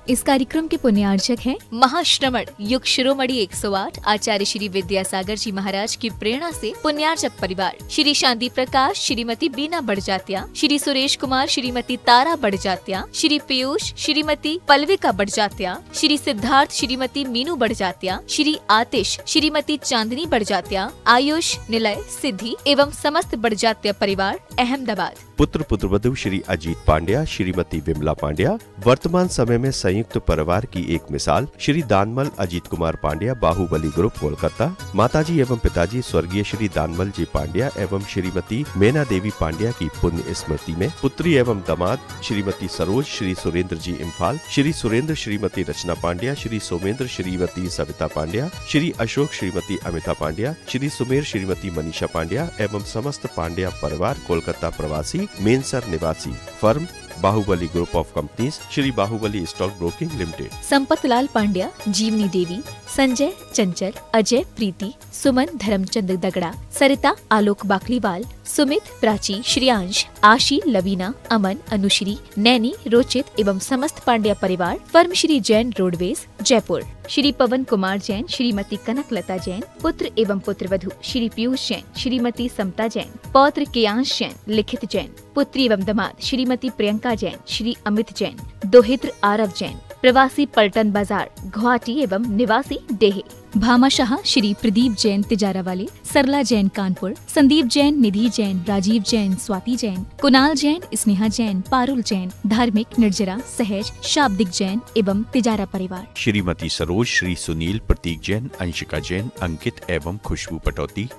इस कार्यक्रम के पुण्यार्चक हैं महाश्रमण युग शिरोमणि 108 आचार्य श्री विद्यासागर जी महाराज की प्रेरणा से पुण्यार्चक परिवार श्री शांति प्रकाश, श्रीमती बीना बड़जात्या, श्री सुरेश कुमार, श्रीमती तारा बड़जात्या, श्री पीयूष, श्रीमती पल्विका बड़जात्या, श्री सिद्धार्थ, श्रीमती मीनू बड़जात्या, श्री आतिश, श्रीमती चांदनी बड़जात्या, आयुष, निलय, सिद्धि एवं समस्त बड़जात्या परिवार अहमदाबाद। पुत्र पुत्रवधू श्री अजीत पांड्या, श्रीमती विमला पांड्या वर्तमान समय में संयुक्त परिवार की एक मिसाल। श्री दानमल अजीत कुमार पांड्या, बाहुबली ग्रुप, कोलकाता। माताजी एवं पिताजी स्वर्गीय श्री दानमल जी पांड्या एवं श्रीमती मेना देवी पांड्या की पुण्य स्मृति में। पुत्री एवं दामाद श्रीमती सरोज, श्री सुरेंद्र जी इम्फाल, श्री सुरेंद्र श्रीमती रचना पांड्या, श्री सोमेंद्र श्रीमती सविता पांड्या, श्री अशोक श्रीमती अमिता पांड्या, श्री सुमेर श्रीमती मनीषा पांड्या एवं समस्त पांड्या परिवार कोलकाता प्रवासी, मेनसर निवासी। Firm Bahubali group of companies, Shri Bahubali stock broking limited. Sampat Lal Pandya, Jivni Devi, Sanjay चंचल, अजय प्रीति, सुमन धर्मचंद दगड़ा, सरिता आलोक बाकलीवाल, सुमित प्राची, श्रेयांश, आशी, लवीना, अमन, अनुश्री, नैनी, रोचित एवं समस्त पांड्या परिवार। Firm Shri Jain roadways, Jaipur. श्री पवन कुमार जैन, श्रीमती कनकलता जैन, पुत्र एवं पुत्रवधू श्री पीयूष जैन, श्रीमती समता जैन, पौत्र केयांश जैन, लिखित जैन, पुत्री एवं दामाद श्रीमती प्रियंका जैन, श्री अमित जैन, दोहित्र आरव जैन, प्रवासी पलटन बाजार गुवाहाटी एवं निवासी डेहे। भामाशाह श्री प्रदीप जैन तिजारा वाले, सरला जैन कानपुर, संदीप जैन, निधि जैन, राजीव जैन, स्वाति जैन, कुणाल जैन, स्नेहा जैन, पारुल जैन, धार्मिक, निर्जरा, सहज, शाब्दिक जैन एवं तिजारा परिवार। श्रीमती सरोज, श्री सुनील, प्रतीक जैन, अंशिका जैन, अंकित एवं Khushboo Patauti.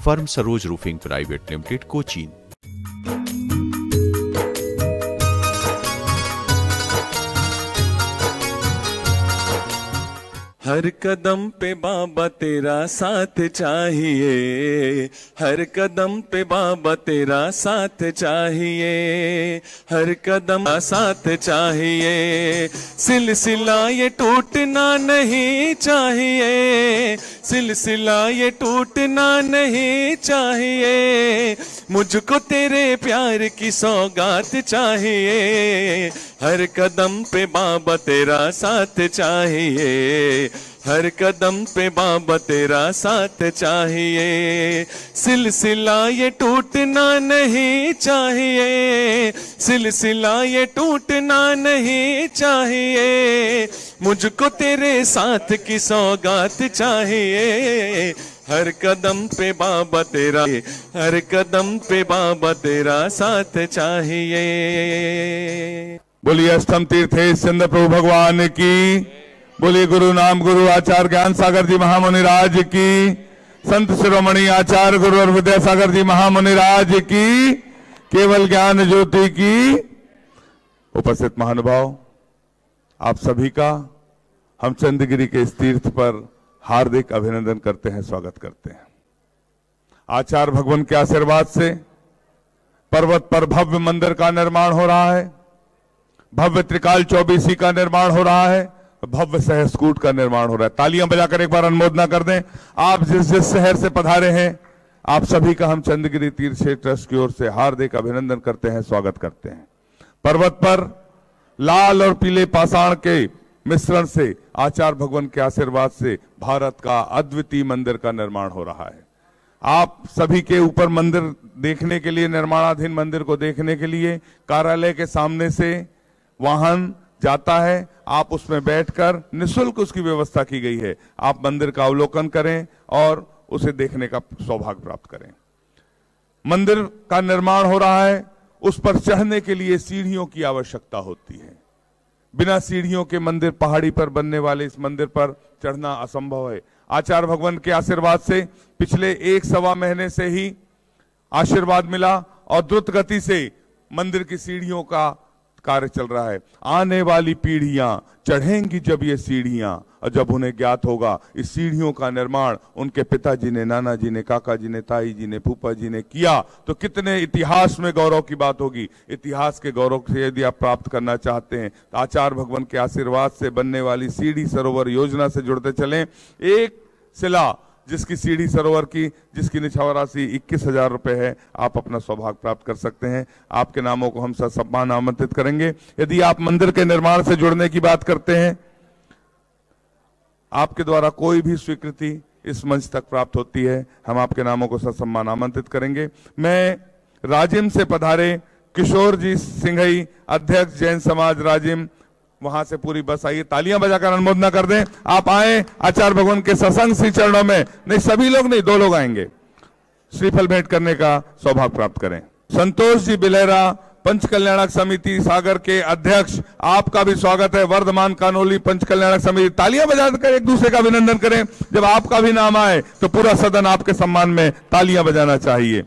Firm Saroj roofing private limited, Cochin. हर कदम पे बाबा तेरा साथ चाहिए, हर कदम पे बाबा तेरा साथ चाहिए, हर कदम साथ चाहिए। सिलसिला ये टूटना नहीं चाहिए, सिलसिला ये टूटना नहीं चाहिए। मुझको तेरे प्यार की सौगात चाहिए, हर कदम पे बाबा तेरा साथ चाहिए, हर कदम पे बाबा तेरा साथ चाहिए। सिलसिला ये टूटना नहीं चाहिए, सिलसिला ये टूटना नहीं चाहिए। मुझको तेरे साथ की सौगात चाहिए, हर कदम पे बाबा तेरा, हर कदम पे बाबा तेरा साथ चाहिए। बोलिए अष्टम तीर्थेश चंद्र प्रभु भगवान की, बोलिए गुरु नाम गुरु आचार्य ज्ञान सागर जी महामुनि राज की, संत शिरोमणि आचार्य गुरु और विद्यासागर जी महामुनि राज की, केवल ज्ञान ज्योति की। उपस्थित महानुभाव, आप सभी का हम चंद्रगिरी के इस तीर्थ पर हार्दिक अभिनंदन करते हैं, स्वागत करते हैं। आचार्य भगवान के आशीर्वाद से पर्वत पर भव्य मंदिर का निर्माण हो रहा है, भव्य त्रिकाल चौबीसी का निर्माण हो रहा है, भव्य सहस्कूट का निर्माण हो रहा है। तालियां बजाकर एक बार अनुमोदना कर दें। आप जिस जिस शहर से पधारे हैं, आप सभी का हम चंद्रगिरी तीर्थ क्षेत्र ट्रस्ट की ओर से हार्दिक अभिनंदन करते हैं, स्वागत करते हैं। पर्वत पर लाल और पीले पाषाण के मिश्रण से आचार्य भगवान के आशीर्वाद से भारत का अद्वितीय मंदिर का निर्माण हो रहा है। आप सभी के ऊपर मंदिर देखने के लिए, निर्माणाधीन मंदिर को देखने के लिए कार्यालय के सामने से वाहन जाता है, आप उसमें बैठकर निःशुल्क उसकी व्यवस्था की गई है। आप मंदिर का अवलोकन करें और उसे देखने का सौभाग्य प्राप्त करें। मंदिर का निर्माण हो रहा है, उस पर चढ़ने के लिए सीढ़ियों की आवश्यकता होती है। बिना सीढ़ियों के मंदिर, पहाड़ी पर बनने वाले इस मंदिर पर चढ़ना असंभव है। आचार्य भगवान के आशीर्वाद से पिछले 1-1.25 महीने से ही आशीर्वाद मिला और द्रुत गति से मंदिर की सीढ़ियों का कार्य चल रहा है। आने वाली पीढ़ियां चढ़ेंगी जब ये सीढ़ियां, और जब उन्हें ज्ञात होगा इस सीढ़ियों का निर्माण उनके पिताजी ने, नाना जी ने, काका जी ने, ताई जी ने, फूफा जी ने किया, तो कितने इतिहास में गौरव की बात होगी। इतिहास के गौरव से यदि आप प्राप्त करना चाहते हैं तो आचार्य भगवान के आशीर्वाद से बनने वाली सीढ़ी सरोवर योजना से जुड़ते चलें। एक शिला जिसकी सीढ़ी सरोवर की, जिसकी निछावर राशि 21,000 रुपए है, आप अपना सौभाग्य प्राप्त कर सकते हैं। आपके नामों को हम ससम्मान आमंत्रित करेंगे। यदि आप मंदिर के निर्माण से जुड़ने की बात करते हैं, आपके द्वारा कोई भी स्वीकृति इस मंच तक प्राप्त होती है, हम आपके नामों को ससम्मान आमंत्रित करेंगे। मैं राजिम से पधारे किशोर जी सिंघई, अध्यक्ष जैन समाज राजिम, वहां से पूरी बस आई है, तालियां बजाकर अनुमोदना कर दें। आप आए आचार्य भगवान के सत्संग श्री चरणों में, नहीं सभी लोग नहीं, 2 लोग आएंगे, श्रीफल भेंट करने का सौभाग्य प्राप्त करें। संतोष जी बिलेरा, पंच कल्याणक समिति सागर के अध्यक्ष, आपका भी स्वागत है। वर्धमान कानोली पंच कल्याणक समिति, तालियां बजाकर एक दूसरे का अभिनंदन करें। जब आपका भी नाम आए तो पूरा सदन आपके सम्मान में तालियां बजाना चाहिए।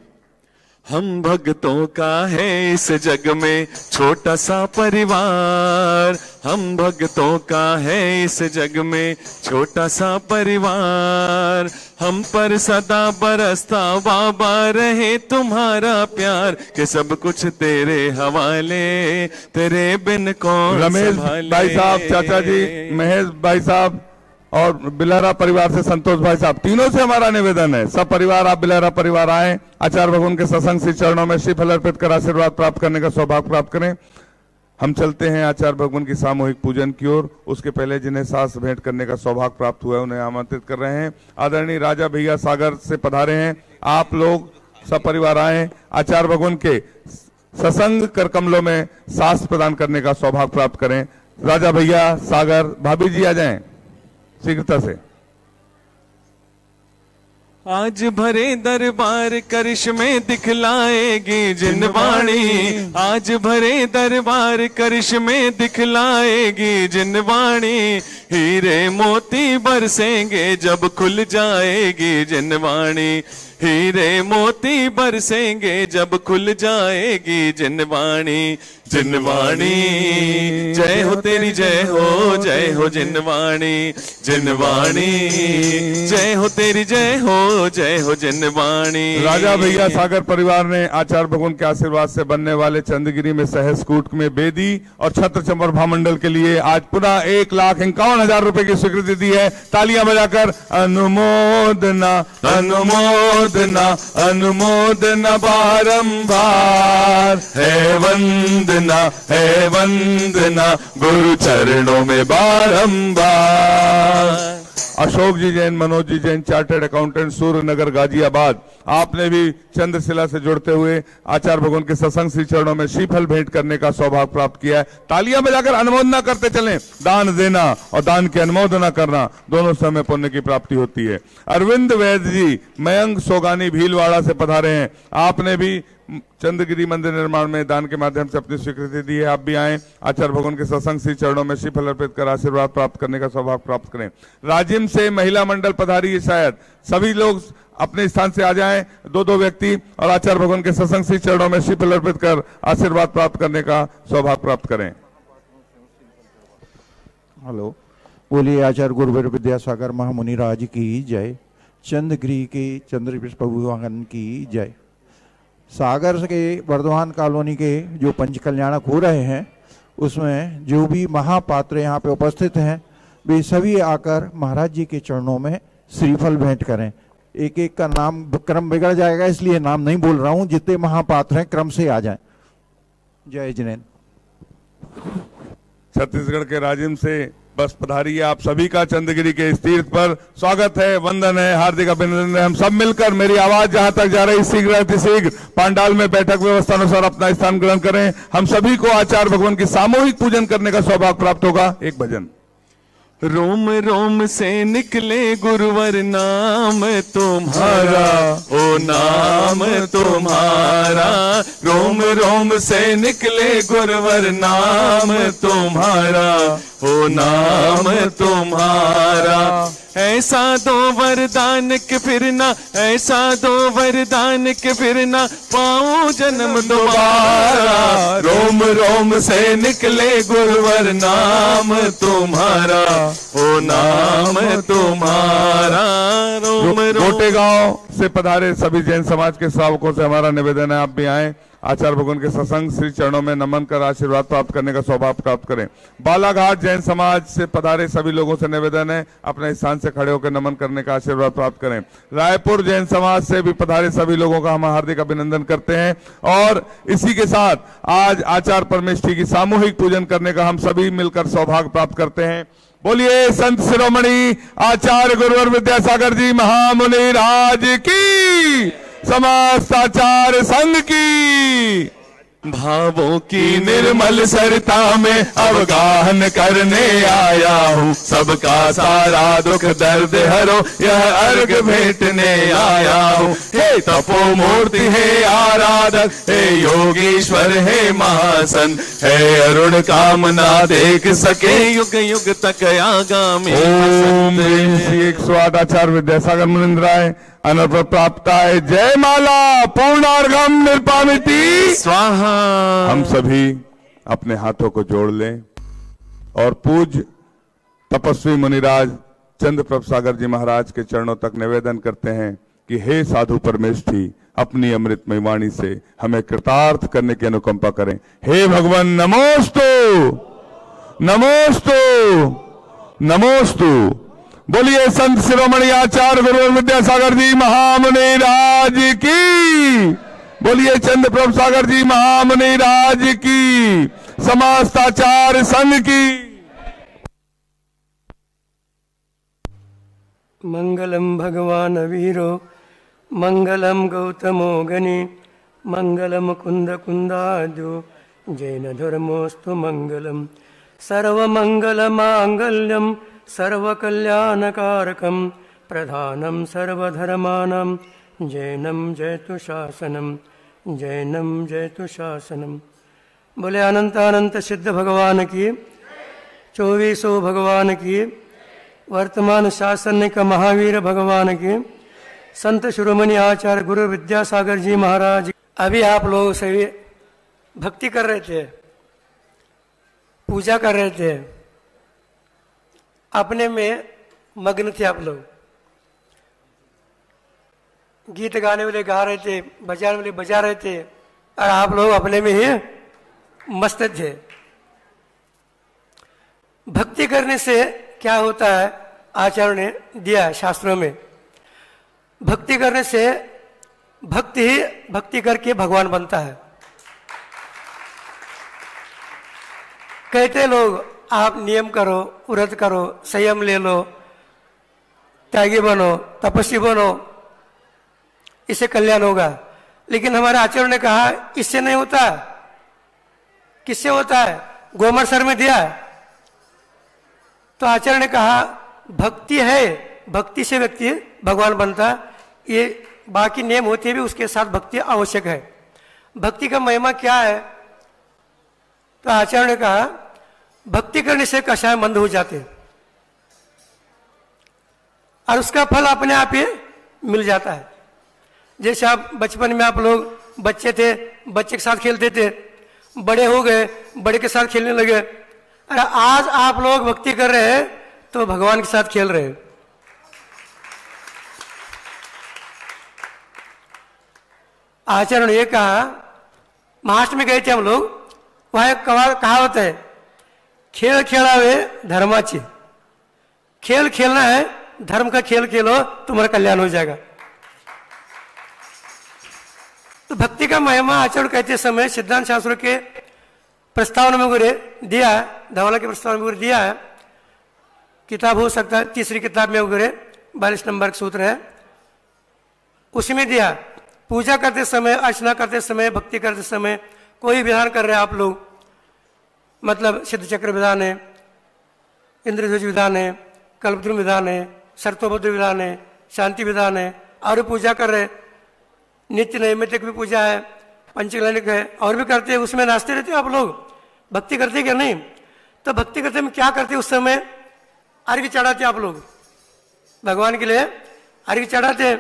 हम भक्तों का है इस जग में छोटा सा परिवार, हम भक्तों का है इस जग में छोटा सा परिवार, हम पर सदा बरसता बाबा रहे तुम्हारा प्यार, कि सब कुछ तेरे हवाले, तेरे बिन कौन रमेश भाई साहब, चाचा जी, महेश भाई साहब और बिलहरा परिवार से संतोष भाई साहब, तीनों से हमारा निवेदन है, सब परिवार आप बिलहरा परिवार आए, आचार्य भगवान के सत्संग श्री चरणों में श्रीफल अर्पित कर आशीर्वाद प्राप्त करने का सौभाग्य प्राप्त करें। हम चलते हैं आचार्य भगवान की सामूहिक पूजन की ओर। उसके पहले जिन्हें सास भेंट करने का सौभाग्य प्राप्त हुआ है उन्हें आमंत्रित कर रहे हैं। आदरणीय राजा भैया सागर से पधारे हैं, आप लोग सब परिवार आए, आचार्य भगवान के सत्संग कर कमलों में सास प्रदान करने का सौभाग्य प्राप्त करें। राजा भैया सागर, भाभी जी आ जाएं शीघ्रता से। आज भरे दरबार करिश्मे दिखलाएगी जिनवाणी, आज भरे दरबार करिश्मे दिखलाएगी जिनवाणी, हीरे मोती बरसेंगे जब खुल जाएगी जिनवाणी, हीरे मोती बरसेंगे जब खुल जाएगी जिनवाणी, जिनवाणी जय हो तेरी जय हो जिनवाणी, जिनवाणी जय हो तेरी जय हो जिनवाणी। राजा भैया सागर परिवार ने आचार्य भगवान के आशीर्वाद से बनने वाले चंद्रगिरी में सहस्कूट में बेदी और छत्र चंबर महामंडल के लिए आज पुनः 1,51,000 रुपए की स्वीकृति दी है। तालियां बजाकर अनुमोदना अनुमोदना अनुमोदना बारंबार, है वंदना गुरु चरणों में बारंबार। अशोक जी जैन, मनोज जी जैन, चार्टर्ड अकाउंटेंट, सूर्यनगर गाजियाबाद, आपने भी चंद्रशिला से जुड़ते हुए आचार्य भगवान के सत्संग श्री चरणों में श्रीफल भेंट करने का सौभाग्य प्राप्त किया है। तालियां बजाकर अनुमोदना करते चलें। दान देना और दान की अनुमोदना करना दोनों समय पुण्य की प्राप्ति होती है। अरविंद वैद्य जी मयंक सोगानी भीलवाड़ा से पधारे हैं, आपने भी चंद्रगिरी मंदिर निर्माण में दान के माध्यम से अपनी स्वीकृति दी है। आप भी आए, आचार्य भगवान के सत्संग श्री चरणों में श्रीफल अर्पित कर आशीर्वाद प्राप्त करने का सौभाग्य प्राप्त करें। राजिम से महिला मंडल पधारी है, शायद सभी लोग अपने स्थान से आ जाएं, 2-2 व्यक्ति, और आचार्य भगवान के सत्संग श्री चरणों में श्रीफल अर्पित कर आशीर्वाद प्राप्त करने का सौभाग्य प्राप्त करें। हेलो, बोलिए आचार्य गुरुवर विद्यासागर महामुनि राज की जय, चंद्रगिरी के चंद्रप्रभु भगवान की जय। सागर के वर्धमान कॉलोनी के जो पंच कल्याणक हो रहे हैं उसमें जो भी महापात्र यहाँ पे उपस्थित हैं वे सभी आकर महाराज जी के चरणों में श्रीफल भेंट करें। एक एक का नाम क्रम बिगड़ जाएगा, इसलिए नाम नहीं बोल रहा हूँ, जितने महापात्र हैं क्रम से आ जाएं। जय जिनेन्द्र। छत्तीसगढ़ के राजिम से बस पधारी है, आप सभी का चंद्रगिरी के इस तीर्थ पर स्वागत है, वंदन है, हार्दिक अभिनंदन है। हम सब मिलकर, मेरी आवाज जहां तक जा रही शीघ्र पांडाल में बैठक व्यवस्था अनुसार अपना स्थान ग्रहण करें। हम सभी को आचार्य भगवान की सामूहिक पूजन करने का सौभाग्य प्राप्त होगा। एक भजन। रोम रोम से निकले गुरुवर नाम तुम्हारा, ओ नाम तुम्हारा, रोम रोम से निकले गुरुवर नाम तुम्हारा, ओ नाम तुम्हारा। ऐसा दो वरदान के फिरना, ऐसा दो वरदान के फिरना, पाऊं जन्म दोबारा, रोम रोम से निकले गुरुवर नाम तुम्हारा, ओ नाम तुम्हारा। रोम रोम। गोटेगांव से पधारे सभी जैन समाज के श्रावकों से हमारा निवेदन है, आप भी आए, आचार्य भगवान के सत्संग श्री चरणों में नमन कर आशीर्वाद प्राप्त करने का सौभाग्य प्राप्त करें। बालाघाट जैन समाज से पधारे सभी लोगों से निवेदन है अपने स्थान से खड़े होकर नमन करने का आशीर्वाद प्राप्त करें। रायपुर जैन समाज से भी पधारे सभी लोगों का हम हार्दिक अभिनंदन करते हैं। और इसी के साथ आज आचार्य परमेष्ठी की सामूहिक पूजन करने का हम सभी मिलकर सौभाग्य प्राप्त करते हैं। बोलिए संत शिरोमणि आचार्य गुरुवर विद्यासागर जी महामुनि राज की, समस्त आचार्य संघ की। भावों की निर्मल सरिता में अवगाहन करने आया हूँ, सबका सारा दुख दर्द हरो यह अर्घ भेंटने आया हूँ। हे तपो मूर्ति हे आराधक, हे योगीश्वर हे महासन, हे अरुण कामना देख सके युग युग तक आगामी। ओम 108 आचार्य विद्यासागर मुनिंद्राय अनर्पण प्राप्ताय जय माला पूर्णार्घम निर्पामिति स्वाहा। हम सभी अपने हाथों को जोड़ लें और पूज्य तपस्वी मुनिराज चंद्र प्रभ सागर जी महाराज के चरणों तक निवेदन करते हैं कि हे साधु परमेष्ठी अपनी अमृतमय वाणी से हमें कृतार्थ करने की अनुकंपा करें। हे भगवान नमोस्तु नमोस्तु नमोस्तु। बोलिए संत शिरोमणि आचार्य गुरुवर विद्यासागर जी महामुनि राज की, बोलिए चंद्र प्रभ सागर जी महामुनि राज की, समस्त आचार्य संघ की। मंगलम भगवान वीरो मंगलम गौतमो गनि मंगलम कुंद कुंदाद्यो जैन धर्मोस्तु मंगलम सर्वमंगल मांगल्यम सर्वकल्याणकारकं प्रधानं सर्वधर्माणां जैनं जयतु शासनं जैनं जयतु शासनं। बोले अनंत अनंत सिद्ध भगवान की, 24 भगवान की, वर्तमान शासन का महावीर भगवान की, संत शिरोमणि आचार्य गुरु विद्यासागर जी महाराज। अभी आप लोग सभी भक्ति कर रहे थे, पूजा कर रहे थे, अपने में मग्न थे आप लोग। गीत गाने वाले गा रहे थे, बजाने वाले बजा रहे थे और आप लोग अपने में ही मस्त थे। भक्ति करने से क्या होता है, आचार्य ने दिया है शास्त्रों में। भक्ति करने से भक्ति ही भक्ति करके भगवान बनता है। कहते लोग आप नियम करो, व्रत करो, संयम ले लो, त्यागी बनो, तपस्वी बनो, इससे कल्याण होगा। लेकिन हमारे आचार्य ने कहा इससे नहीं होता। किससे होता है? गोमर सर में दिया है। तो आचार्य ने कहा भक्ति है, भक्ति से व्यक्ति भगवान बनता। ये बाकी नियम होते भी उसके साथ भक्ति आवश्यक है। भक्ति का महिमा क्या है? तो आचार्य ने कहा भक्ति करने से कषाय मंद हो जाते और उसका फल अपने आप ही मिल जाता है। जैसे आप बचपन में आप लोग बच्चे थे, बच्चे के साथ खेलते थे, बड़े हो गए, बड़े के साथ खेलने लगे। अरे आज आप लोग भक्ति कर रहे हैं तो भगवान के साथ खेल रहे हैं। आचार्य ने ये कहा, महाराष्ट्र में गए थे हम लोग, वहां एक कहावत है, खेल खेलावे धर्माची। खेल खेलना है, धर्म का खेल खेलो, तुम्हारा कल्याण हो जाएगा। तो भक्ति का महिमा आचार्य कहते समय सिद्धांत शास्त्रों के प्रस्तावना में वगैरह दिया है, धवला के प्रस्तावना में वगैरह दिया है। किताब हो सकता है तीसरी किताब में वगैरह 42 नंबर का सूत्र है, उसमें दिया। पूजा करते समय, अर्चना करते समय, भक्ति करते समय कोई विधान कर रहे हैं आप लोग, मतलब सिद्ध चक्र विधान है, इंद्रध्वज विधान है, कल्पद्रुम विधान है, शर्तोभद्र विधान है, शांति विधान है, और पूजा कर रहे, नित्य नैमित्तिक भी पूजा है, पंचकल्याणिक है, और भी करते हैं। उसमें नाचते रहते हो आप लोग, भक्ति करते क्या नहीं? तो भक्ति करते में क्या करते उस समय? अर्घ्य चढ़ाते आप लोग भगवान के लिए, अर्घ्य चढ़ाते,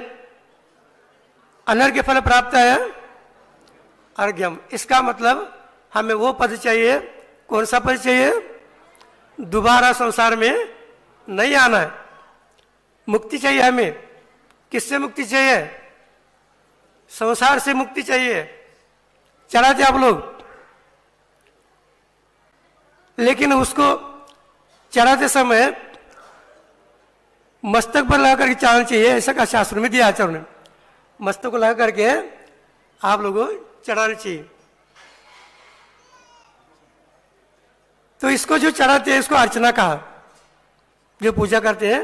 अनर्घ्य फल प्राप्त है अर्घ्यम। इसका मतलब हमें वो पद चाहिए। कौन सा पद चाहिए? दोबारा संसार में नहीं आना है, मुक्ति चाहिए हमें। किससे मुक्ति चाहिए? संसार से मुक्ति चाहिए। चढ़ाते आप लोग, लेकिन उसको चढ़ाते समय मस्तक पर लगा करके चढ़ाना चाहिए, ऐसा का शास्त्र में दिया आचार्य ने। मस्तक को लगा करके आप लोगों को चढ़ाना चाहिए। तो इसको जो चढ़ाते हैं इसको अर्चना कहा, जो पूजा करते हैं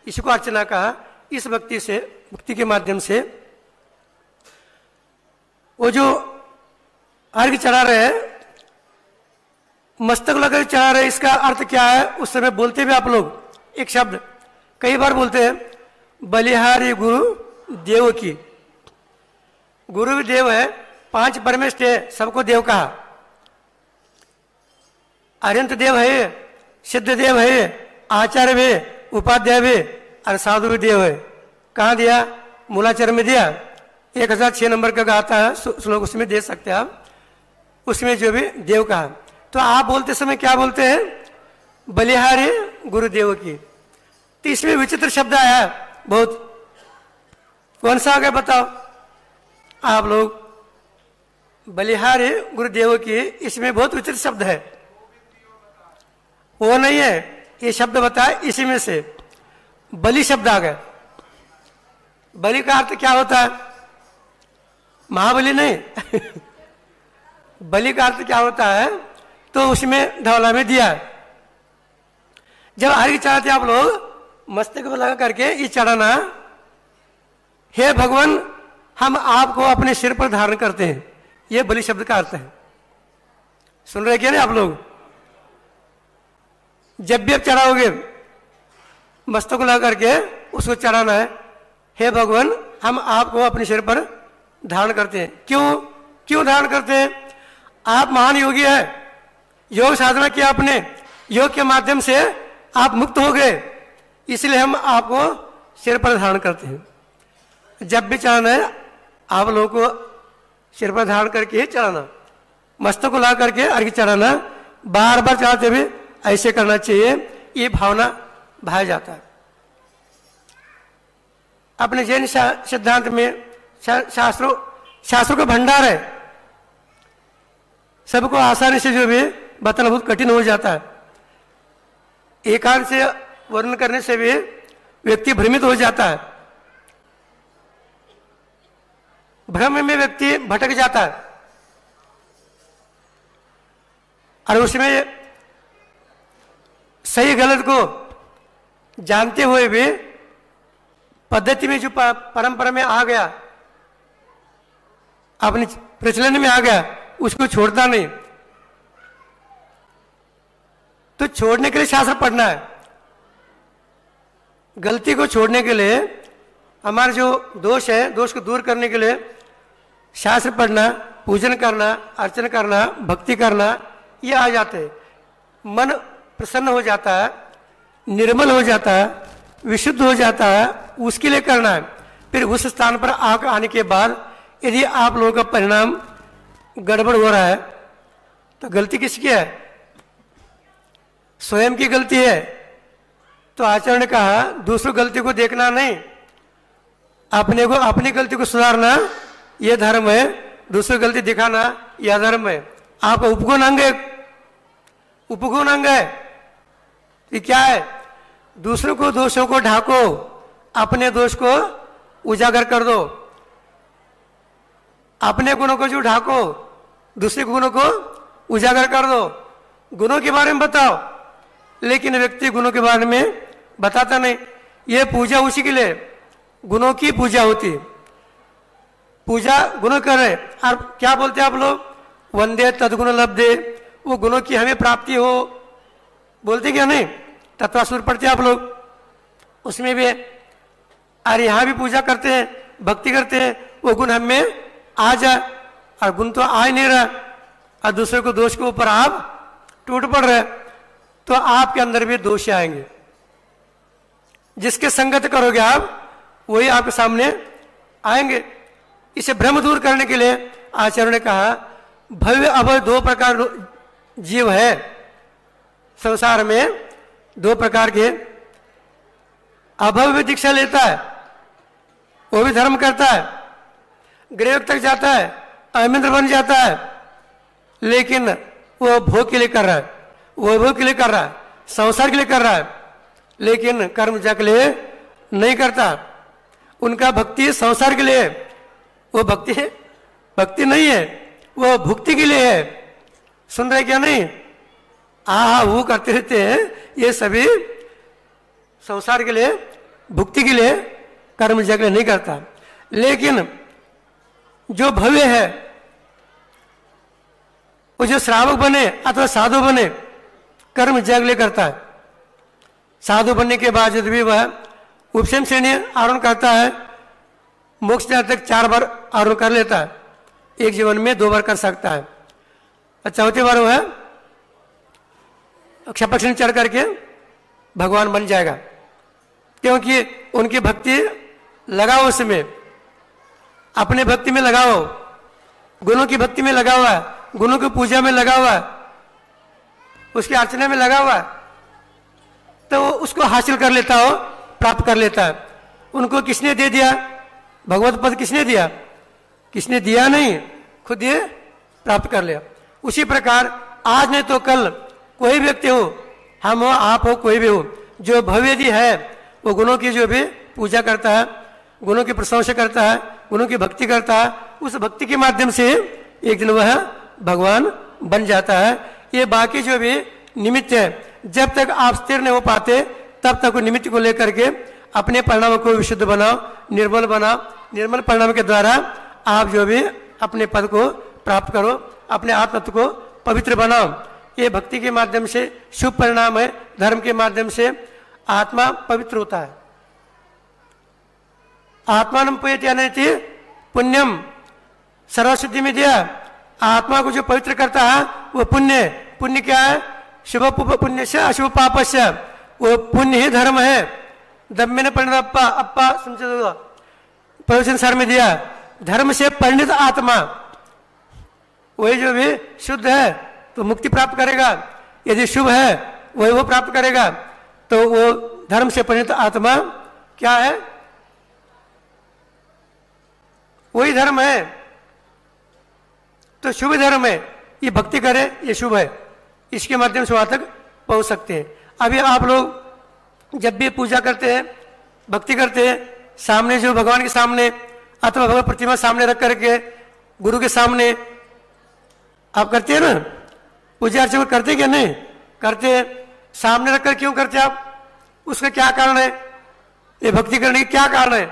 इसको अर्चना कहा। इस भक्ति के माध्यम से वो जो अर्घ चढ़ा रहे हैं, मस्तक लगा चढ़ा रहे, इसका अर्थ क्या है उस समय बोलते हुए आप लोग एक शब्द कई बार बोलते हैं, बलिहारी गुरु देव की। गुरु भी देव है, 5 परमेष्ठ है, सबको देव कहा। अरिहंत देव है, सिद्ध देव है, आचार्य भी, उपाध्याय भी और साधु भी देव है। कहाँ दिया? मूलाचरण में दिया। 1006 नंबर का आता है श्लोक, उसमें दे सकते हैं आप, उसमें जो भी देव कहा। तो आप बोलते समय क्या बोलते हैं? बलिहारी गुरुदेव की। तो इसमें विचित्र शब्द आया बहुत, कौन सा आ गया बताओ आप लोग? बलिहारी गुरुदेव की, इसमें बहुत विचित्र शब्द है, वो नहीं है। ये शब्द बताए इसी में से बलि शब्द आ गया। बलि का अर्थ क्या होता है? महाबली नहीं बलि का अर्थ क्या होता है तो उसमें धौला में दिया है। जब अर्घ्य चढ़ाते आप लोग मस्तक पर लगा करके ये चढ़ाना, हे भगवान हम आपको अपने सिर पर धारण करते हैं, ये बलि शब्द का अर्थ है। सुन रहे क्या नहीं आप लोग? जब भी आप चढ़ाओगे मस्तक को लगा करके उसको चढ़ाना है, हे भगवान हम आपको अपने सिर पर धारण करते हैं। क्यों धारण करते हैं? आप महान योगी है, योग साधना किया आपने, योग के माध्यम से आप मुक्त हो गए, इसलिए हम आपको सिर पर धारण करते हैं। जब भी चढ़ाना है आप लोगों को सिर पर धारण करके ही चढ़ाना, मस्तक को ला करके अर्घ्य चढ़ाना, बार बार चढ़ाते हुए ऐसे करना चाहिए, ये भावना भाया जाता है। अपने जैन सिद्धांत में शास्त्रों का भंडार है, सबको आसानी से जो भी बताना बहुत कठिन हो जाता है। एकांत से वर्णन करने से भी व्यक्ति भ्रमित हो जाता है, भ्रम में व्यक्ति भटक जाता है और उसमें सही गलत को जानते हुए भी पद्धति में जो परंपरा में आ गया, अपने प्रचलन में आ गया, उसको छोड़ता नहीं। तो छोड़ने के लिए शास्त्र पढ़ना है। गलती को छोड़ने के लिए, हमारा जो दोष है दोष को दूर करने के लिए शास्त्र पढ़ना, पूजन करना, अर्चन करना, भक्ति करना, ये आ जाते हैं। मन प्रसन्न हो जाता है, निर्मल हो जाता है, विशुद्ध हो जाता है, उसके लिए करना है। फिर उस स्थान पर आने के बाद यदि आप लोगों का परिणाम गड़बड़ हो रहा है तो गलती किसकी है? स्वयं की गलती है। तो आचार्य ने कहा दूसरों गलती को देखना नहीं, अपनी गलती को सुधारना यह धर्म है, दूसरों गलती दिखाना यह धर्म है। आपका उपगुण अंग है। ये क्या है? दूसरों को दोषों को ढाको, अपने दोष को उजागर कर दो। अपने गुणों को जो ढाको, दूसरे गुणों को उजागर कर दो। गुणों के बारे में बताओ, लेकिन व्यक्ति गुणों के बारे में बताता नहीं। ये पूजा उसी के लिए, गुणों की पूजा होती है। पूजा गुण कर रहे, और क्या बोलते हैं आप लोग? वंदे तदगुण लब्धे, वो गुणों की हमें प्राप्ति हो, बोलते क्या नहीं? तत्वासुर पढ़ते आप लोग, उसमें भी। और यहाँ भी पूजा करते हैं, भक्ति करते हैं, वो गुण हमें आ जाए, और गुण तो आ ही नहीं रहा, और दूसरे को दोष के ऊपर आप टूट पड़ रहे, तो आपके अंदर भी दोष आएंगे। जिसके संगत करोगे आप, वही आपके सामने आएंगे। इसे भ्रम दूर करने के लिए आचार्य ने कहा भव्य अभय 2 प्रकार जीव है संसार में, 2 प्रकार के। अभव्य दीक्षा लेता है, वो भी धर्म करता है, गृह तक जाता है, अमिंद्र बन जाता है, लेकिन वो भोग के लिए कर रहा है, वैभव के लिए कर रहा है, संसार के लिए कर रहा है, लेकिन कर्म जग के लिए नहीं करता। उनका भक्ति संसार के लिए है, वो भक्ति नहीं है, वो भुक्ति के लिए है। सुन रहे क्या नहीं? आहा वो करते रहते हैं, ये सभी संसार के लिए, भुक्ति के लिए, कर्म जग के लिए नहीं करता। लेकिन जो भव्य है, वो जो श्रावक बने अथवा साधु बने, कर्म जग ले करता है। साधु बनने के बाद यदि भी वह उपसेम श्रेणी आरोहण करता है, मोक्ष तक 4 बार आरोहण कर लेता है, एक जीवन में 2 बार कर सकता है। चौथी बार वह क्षपक श्रेणी चढ़ करके भगवान बन जाएगा, क्योंकि उनकी भक्ति लगाओ, उसमें अपने भक्ति में लगाओ, गुणों की भक्ति में लगा हुआ है, गुणों की पूजा में लगा हुआ है, उसकी अर्चना में लगा हुआ है, तो वो उसको हासिल कर लेता हो, प्राप्त कर लेता है। उनको किसने दे दिया? भगवत पद किसने दिया? किसने दिया नहीं, खुद ये प्राप्त कर लिया। उसी प्रकार आज नहीं तो कल कोई व्यक्ति हो, हम हो, आप हो, कोई भी हो, जो भव्यदि है, वो गुणों की जो भी पूजा करता है, गुणों की प्रशंसा करता है, गुणों की भक्ति करता है, उस भक्ति के माध्यम से एक दिन वह भगवान बन जाता है। ये बाकी जो भी निमित्त है, जब तक आप स्थिर नहीं हो पाते, तब तक निमित्त को लेकर के अपने परिणाम को विशुद्ध बनाओ, निर्मल बनाओ। निर्मल परिणाम के द्वारा आप जो भी अपने पद को प्राप्त करो, अपने आत्मत्व को पवित्र बनाओ। ये भक्ति के माध्यम से शुभ परिणाम है। धर्म के माध्यम से आत्मा पवित्र होता है। आत्मानं पयति अनैति पुण्यम, सर्वसिद्धि में दिया। आत्मा को जो पवित्र करता है वो पुण्य। पुण्य क्या है? शुभ पुण्य से अशुभ पाप से, वो पुण्य ही धर्म है। दम्मे ने परिणत अप्पा प्रवचन सार में दिया, धर्म से परिणत आत्मा, वही जो भी शुद्ध है तो मुक्ति प्राप्त करेगा, यदि शुभ है वही वो प्राप्त करेगा। तो वो धर्म से परिणत आत्मा क्या है? वही धर्म है, तो शुभ धर्म है। ये भक्ति करे, ये शुभ है, इसके माध्यम से वहां तक पहुंच सकते हैं। अभी आप लोग जब भी पूजा करते हैं, भक्ति करते हैं, सामने जो भगवान के सामने अथवा भगवत प्रतिमा सामने रख करके गुरु के सामने आप करते हैं ना, पूजा अर्चना करते क्या? नहीं करते हैं। सामने रखकर क्यों करते आप? उसका क्या कारण है? ये भक्ति करने की क्या कारण है?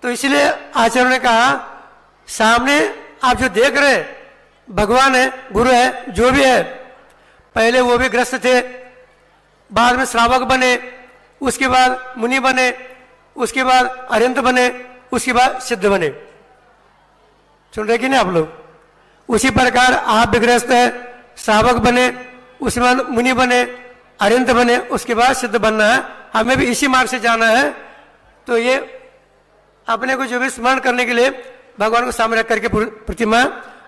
तो इसलिए आचार्य ने कहा, सामने आप जो देख रहे भगवान है, गुरु है, जो भी है, पहले वो भी ग्रस्त थे, बाद में श्रावक बने, उसके बाद मुनि बने, उसके बाद अरिहंत बने, उसके बाद सिद्ध बने। सुन रहे कि नहीं आप लोग? उसी प्रकार आप भी ग्रस्त है, श्रावक बने, उसके बाद मुनि बने, अरिहंत बने, उसके बाद सिद्ध बनना है। हमें भी इसी मार्ग से जाना है। तो ये अपने को जो भी स्मरण करने के लिए भगवान को सामने रख करके प्रतिमा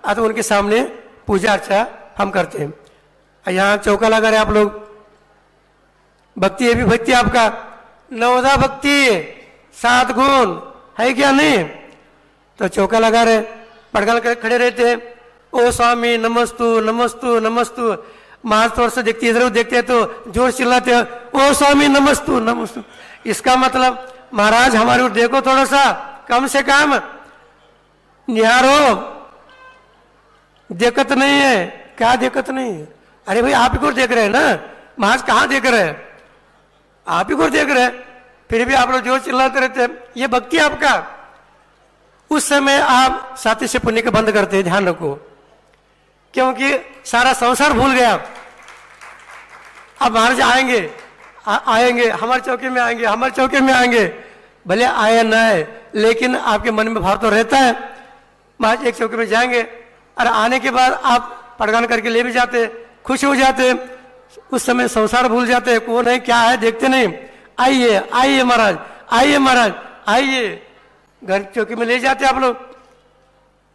अथवा उनके सामने पूजा अर्चा हम करते हैं। यहाँ चौका लगा रहे आप लोग, भक्ति ये भी भक्ति आपका, नवदा भक्ति 7 गुण है क्या? नहीं। तो चौका लगा रहे, पड़गल कर खड़े रहते हैं, ओ स्वामी नमस्तु नमस्तु नमस्तु। महाराज तौर से देखते, इधर देखते हैं तो जोर चिल्लाते हैं, ओ स्वामी नमस्तु नमस्तु। इसका मतलब महाराज हमारे ओर देखो, थोड़ा सा कम से कम निहारो। दिक्कत नहीं है, क्या दिक्कत नहीं है? अरे भाई आप ही को देख रहे हैं ना, महाराज कहाँ देख रहे हैं? आप ही को देख रहे हैं, फिर भी आप लोग जोर चिल्लाते रहते हैं। ये भक्ति आपका। उस समय आप साथी से पुण्य के बंद करते हैं, ध्यान रखो, क्योंकि सारा संसार भूल गया। अब महाराज आएंगे आएंगे हमारे चौके में आएंगे, हमारे चौके में आएंगे, भले आए ना आए, लेकिन आपके मन में भाव तो रहता है महाराज एक चौके में जाएंगे। और आने के बाद आप पड़गान करके ले भी जाते, खुश हो जाते। उस समय संसार भूल जाते हैं, कौन है क्या है देखते नहीं। आइए आइए महाराज, आइए महाराज, आइए। घर चौकी में ले जाते आप लोग,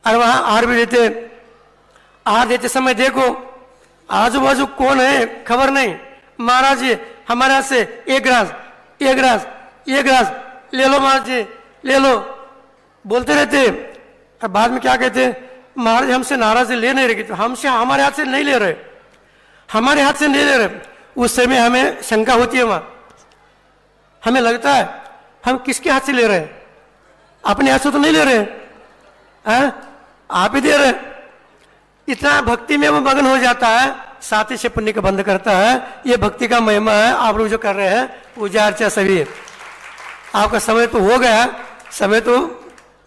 और वहां आहार भी देते। आहार देते समय देखो आजू बाजू कौन है खबर नहीं। महाराज जी हमारे हाथ से एक गिलास एक गिलास एक गिलास ले लो, महाराज जी ले लो, बोलते रहते। और बाद में क्या कहते? महाराज हमसे नाराज ले नहीं रहे, तो हमसे हमारे हाथ से नहीं ले रहे, हमारे हाथ से नहीं ले रहे, उस समय हमें शंका होती है। वहां हमें लगता है हम किसके हाथ से ले रहे हैं, अपने हाथ से तो नहीं ले रहे हैं, आप ही दे रहे हैं। इतना भक्ति में वो मगन हो जाता है, साथ ही से पुण्य का बंद करता है। ये भक्ति का महिमा है। आप लोग जो कर रहे हैं पूजा अर्चा सभी, आपका समय तो हो गया, समय तो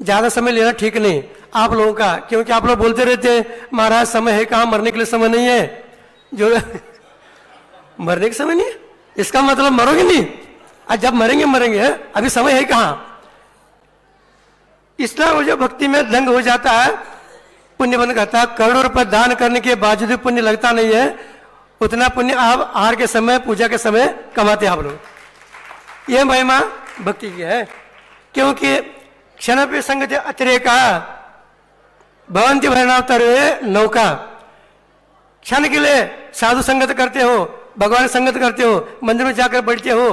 ज्यादा समय लेना ठीक नहीं आप लोगों का, क्योंकि आप लोग बोलते रहते हैं महाराज समय है कहाँ, मरने के लिए समय नहीं है। जो मरने का समय नहीं है इसका मतलब मरोगे नहीं, आज जब मरेंगे मरेंगे, अभी समय है कहाँ। इसलिए वो जो भक्ति में दंग हो जाता है, पुण्य बंद करता है। करोड़ों रुपए दान करने के बावजूद पुण्य लगता नहीं है, उतना पुण्य आप आहार के समय पूजा के समय कमाते हैं आप लोग। यह महिमा भक्ति की है, क्योंकि क्षण पे संगत अतिरेका भवंती भरणावतरे नौका। क्षण के लिए साधु संगत करते हो, भगवान संगत करते हो, मंदिर में जाकर बैठते हो,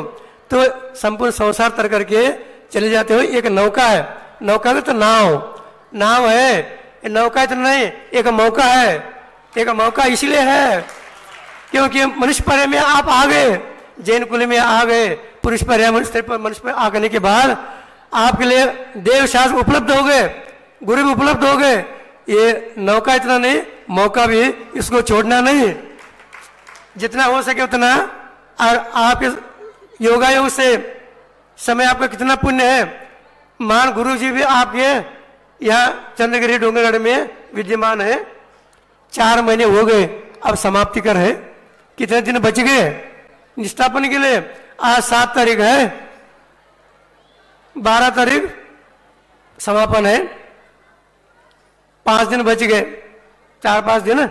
तो संपूर्ण संसार तर करके चले जाते हो। एक नौका है, नौका का तो नाव है, नौका तो नहीं, एक मौका है। एक मौका इसलिए है क्योंकि मनुष्य पर्याय में आप आ गए, जैन कुल में आ गए, पुरुष पर्याय मनुष्य पर आ गए के बाद आपके लिए देव शास्त्र उपलब्ध हो गए, गुरु भी उपलब्ध हो गए। ये नौका इतना नहीं, मौका भी, इसको छोड़ना नहीं, जितना हो सके उतना। और आपके योगायोग से समय आपका कितना पुण्य है। मान गुरु जी भी आपके यहाँ चंद्रगिरी डोंगरगढ़ में विद्यमान है, 4 महीने हो गए, अब समाप्ति कर है। कितने दिन बच गए निष्ठापन के लिए? आज 7 तारीख है, 12 तारीख समापन है, 5 दिन बच गए, 4-5 दिन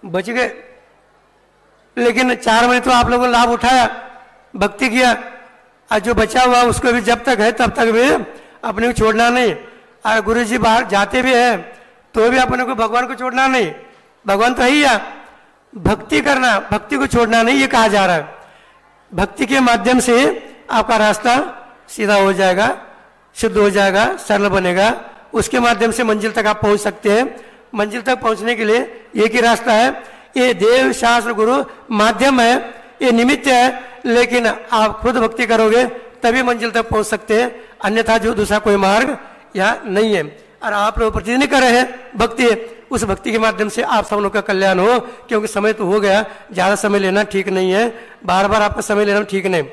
बच गए। लेकिन 4 महीने तो आप लोगों ने लाभ उठाया, भक्ति किया, और जो बचा हुआ उसको भी जब तक है तब तक भी अपने को छोड़ना नहीं। और गुरु जी बाहर जाते भी हैं तो भी अपने को भगवान को छोड़ना नहीं, भगवान तो है ही, भक्ति करना, भक्ति को छोड़ना नहीं, ये कहा जा रहा है। भक्ति के माध्यम से आपका रास्ता सीधा हो जाएगा, शुद्ध हो जाएगा, सरल बनेगा, उसके माध्यम से मंजिल तक आप पहुंच सकते हैं। मंजिल तक पहुंचने के लिए एक ही रास्ता है, ये देव शास्त्र गुरु माध्यम है, ये निमित्त है, लेकिन आप खुद भक्ति करोगे तभी मंजिल तक पहुंच सकते हैं, अन्यथा जो दूसरा कोई मार्ग यहाँ नहीं है। और आप लोग प्रतिदिन कर रहे हैं भक्ति, उस भक्ति के माध्यम से आप सब लोग का कल्याण हो। क्योंकि समय तो हो गया, ज्यादा समय लेना ठीक नहीं है, बार बार आपका समय लेना ठीक नहीं,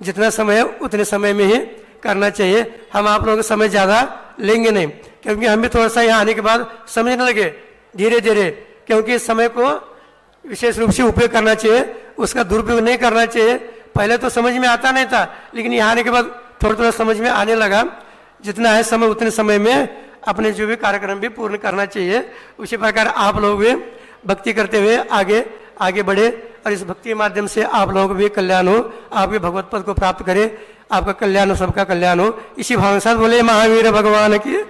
जितना समय है उतने समय में ही करना चाहिए। हम आप लोगों का समय ज्यादा लेंगे नहीं, क्योंकि हम भी थोड़ा सा यहाँ आने के बाद समझने लगे धीरे धीरे, क्योंकि समय को विशेष रूप से उपयोग करना चाहिए, उसका दुरुपयोग नहीं करना चाहिए। पहले तो समझ में आता नहीं था, लेकिन यहाँ आने के बाद थोड़ा थोड़ा समझ में आने लगा। जितना है समय उतने समय में अपने जो भी कार्यक्रम भी पूर्ण करना चाहिए। उसी प्रकार आप लोग भी भक्ति करते हुए आगे बढ़े, और इस भक्ति के माध्यम से आप लोगों को भी कल्याण हो, आपके भगवत पद को प्राप्त करें, आपका कल्याण हो, सबका कल्याण हो। इसी भाव के साथ बोले महावीर भगवान की।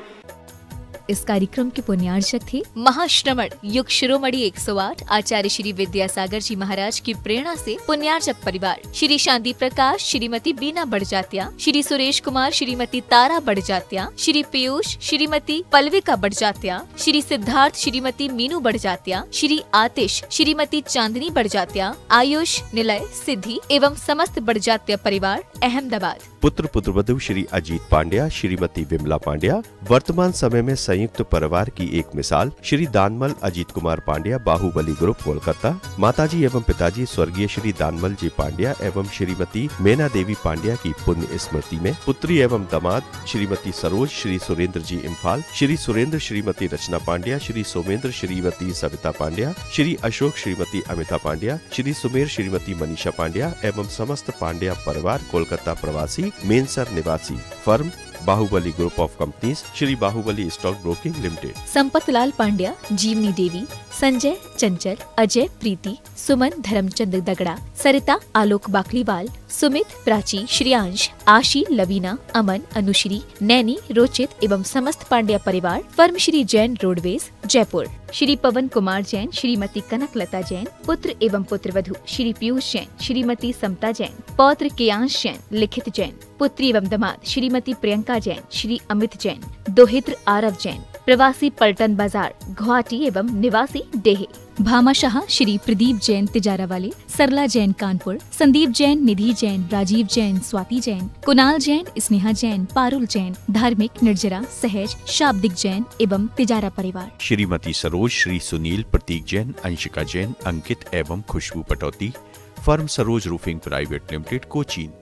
इस कार्यक्रम के पुण्यार्चक थे महाश्रमण युग शिरोमणि 108 आचार्य श्री विद्यासागर जी महाराज की प्रेरणा से पुण्यार्चक परिवार श्री शांति प्रकाश, श्रीमती बीना बड़जात्या, श्री सुरेश कुमार, श्रीमती तारा बड़जात्या, श्री पीयूष, श्रीमती पल्विका बड़जात्या, श्री सिद्धार्थ, श्रीमती मीनू बड़जात्या, श्री आतिश, श्रीमती चांदनी बड़जात्या, आयुष, निलय, सिद्धि एवं समस्त बड़जात्या परिवार अहमदाबाद। पुत्र पुत्रवधू श्री अजीत पांड्या, श्रीमती विमला पांड्या वर्तमान समय में संयुक्त परिवार की एक मिसाल श्री दानमल अजीत कुमार पांड्या, बाहुबली ग्रुप, कोलकाता। माताजी एवं पिताजी स्वर्गीय श्री दानमल जी पांड्या एवं श्रीमती मेना देवी पांड्या की पुण्य स्मृति में पुत्री एवं दामाद श्रीमती सरोज, श्री सुरेंद्र जी इम्फाल, श्री सुरेंद्र श्रीमती रचना पांड्या, श्री सोमेंद्र श्रीमती सविता पांड्या, श्री अशोक श्रीमती अमिता पांड्या, श्री सुमेर श्रीमती मनीषा पांड्या एवं समस्त पांड्या परिवार कोलकाता प्रवासी, मेनसर निवासी, firm Bahubali group of companies, Shri Bahubali stock broking limited. Sampatlal Pandya, Jivni Devi, Sanjay, चंचल, अजय, प्रीति, सुमन, धर्मचंद दगड़ा, सरिता, आलोक बाकलीवाल, सुमित, प्राची, श्रियांश, आशी, लवीना, अमन, अनुश्री, नैनी, रोचित एवं समस्त पांड्या परिवार, फर्म श्री जैन रोडवेज, जयपुर। श्री पवन कुमार जैन, श्रीमती कनकलता जैन, पुत्र एवं पुत्रवधू श्री पीयूष जैन, श्रीमती समता जैन, पौत्र केयांश जैन, लिखित जैन, पुत्री एवं दामाद श्रीमती प्रियंका जैन, श्री अमित जैन, दोहित्र आरव जैन, प्रवासी पलटन बाजार गुवाहाटी एवं निवासी डेहे। भामाशाह श्री प्रदीप जैन तिजारा वाले, सरला जैन कानपुर, संदीप जैन, निधि जैन, राजीव जैन, स्वाति जैन, कुणाल जैन, स्नेहा जैन, पारुल जैन, धार्मिक, निर्जरा, सहज, शाब्दिक जैन एवं तिजारा परिवार। श्रीमती सरोज, श्री सुनील, प्रतीक जैन, अंशिका जैन, अंकित एवं Khushboo Patauti, firm Saroj roofing private limited, Cochin.